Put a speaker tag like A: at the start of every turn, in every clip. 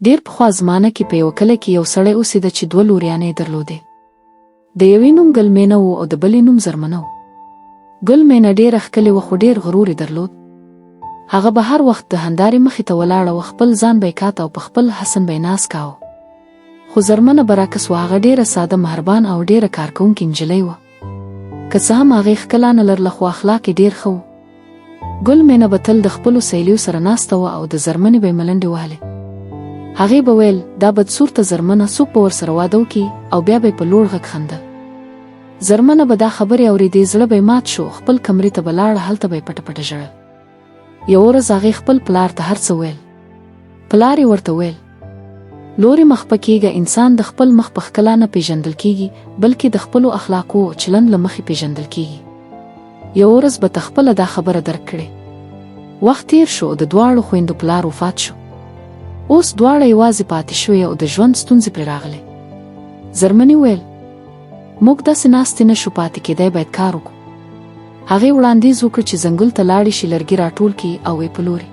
A: ډېر پخوا زمانه کې په یو کلی کې یو سړی اوسېده چې 2 لوریانې درلودې. د یوې نوم ګل مینه و او د بلې نوم زرمنه و. ګل مینه ډېره ښکلې وه خو ډېر غرور یې درلود. هغه به هر وخت د هندارې مخې ته ولاړه وه، خپل ځان به یې کاته او په خپل حسن به یې ناز کاوه. خو زرمنه برعکس وه، هغه ډېره ساده، مهربان او ډېره کارکوونکې نجلۍ وه. که څه هم هغې ښکلا نه لرله خو اخلاق یې ډېر ښه و. ګل مینه به تل د خپلو سهیلیو سره ناسته وه او د زرمنې به یې ملنډې وهلې. هغې به ویل دا بدصورته زرمنه، څوک به ورسره واده وکړي، او بیا به یې په لوړ غږ خندل. زرمنه به دا خبرې اورېدې، زړه به یې مات شو، خپل کمرې ته به لاړه، هلته به یې پټه پټه ژړل. یوه ورځ هغې خپل پلار ته هر څه ویل. پلار یې ورته ویل لورې مخ په کېږه، انسان د خپل مخ په ښکلا نه پیژندل کېږي، بلکې د خپلو اخلاقو او چلند له مخې پیژندل کېږي. یوه ورځ به ته خپله دا خبره درک کړې. وخت تېر شو او د دواړو خویندو پلار وفات شو. اوس دواړه یوازې پاتې شوې او د ژوند ستونزې پرې راغلې. زرمنې ویل موږ داسې ناستې نه شو پاتې کېدی، باید کار وکړو. هغې وړاندیز وکړ چې ځنګل ته لاړې شي، لرګي راټول کړي او یې پلوري.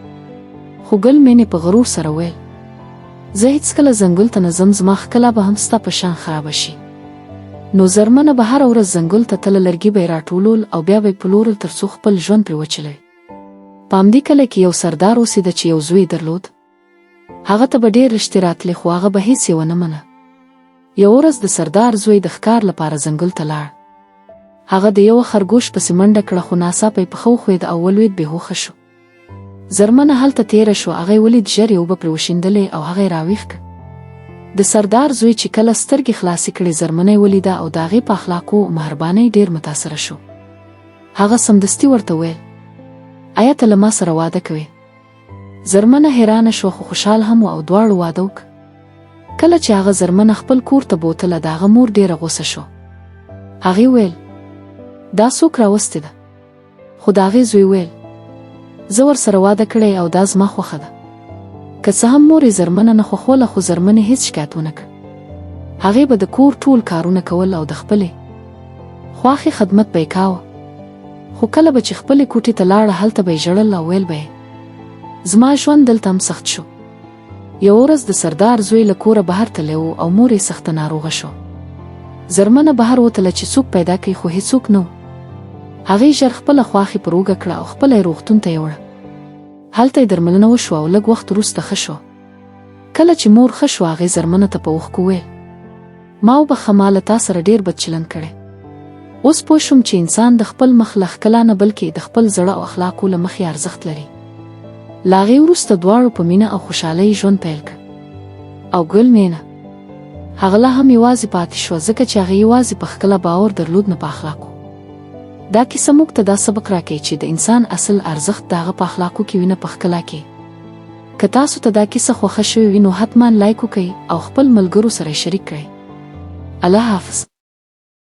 A: خو ګل مینې په غرور سره ویل زه هېڅکله ځنګل ته نه ځم، زما ښکلا به هم ستا په شان خرابه شي. نو زرمنه به هره ورځ ځنګل ته تله، لرګي به یې راټولول او بیا به یې پلورل تر څو خپل ژوند پرې وچلوي. په همدې کلی کې یو سردار اوسېده چې یو زوی درلود. هغه ته به ډېر رشتې راتلې خو هغه به هېڅ یې ونه منه. یوه ورځ د سردار زوی د ښکار لپاره ځنګل ته لاړ. هغه د یوه خرګوش پسې منډه کړه خو ناڅاپه یې پښه وښوید او ولوېد، بېهوښه شو. زرمنه هلته تېره شوه، هغه یې ولید ژر یې اوبه پرې وشیندلې او هغه یې راویښ کړ. د سردار زوی چې کله سترګې خلاصې کړې، زرمنه یې ولیده او د هغې په اخلاقو او مهربانۍ ډېر متاثره شو. هغه سمدستي ورته ویل آیا ته له ما سره واده کوې؟ زرمنه حیرانه شوه خو خوشحال هم و او دواړو واده وکړ. کله چې هغه زرمنه خپل کور ته بوتله، د هغه مور ډېره غوسه شوه. هغې ویل دا څوک راوستې ده؟ خو د هغې زوی ویل زه ورسره واده کړی او دا زما خوښه ده. که څه هم مور یې زرمنه نه خوښوله خو زرمنې هېڅ شکایت ونه کړ. هغې به د کور ټول کارونه کول او د خپلې خواښې خدمت به یې کاوه. خو کله به چې خپلې کوټې ته لاړه، هلته به یې ژړل او ویل به یې زما ژوند دلته هم سخت شو. یوه ورځ د سردار زوی له کوره بهر تللی و او مور یې سخته ناروغه شو. زرمنه بهر وتله چې څوک پیدا کړي خو هېڅوک نه و. هغې ژر خپله خواښې پر اوږه کړه او خپله یې روغتون ته یوړه. هلته یې درملنه وشوه او لږ وخت وروسته ښه شوه. کله چې مور ښه شوه، هغې زرمنه ته په اوښکو ویل ما وبخښه، ما له تا سره ډېر بد چلند کړی. اوس پوه شوم چې انسان د خپل مخ له ښکلا نه بلکې د خپل زړه او اخلاقو له مخې ارزښت لري. له هغې وروسته دواړو په مینه او خوشحالۍ ژوند پیل کړ. او ګل مینه هغه لا هم یوازې پاتې شوه، ځکه چې هغې یوازې په ښکلا باور درلود، نه په اخلاقو. دا کیسه موږ ته دا سبق راکوي چې د انسان اصل ارزښت د هغه په اخلاقو کې وي، نه په ښکلا کې. که تاسو ته دا کیسه خوښه شوې وي نو حتما لایک وکړئ او خپل ملګرو سره یې شریک کړئ. الله حافظ.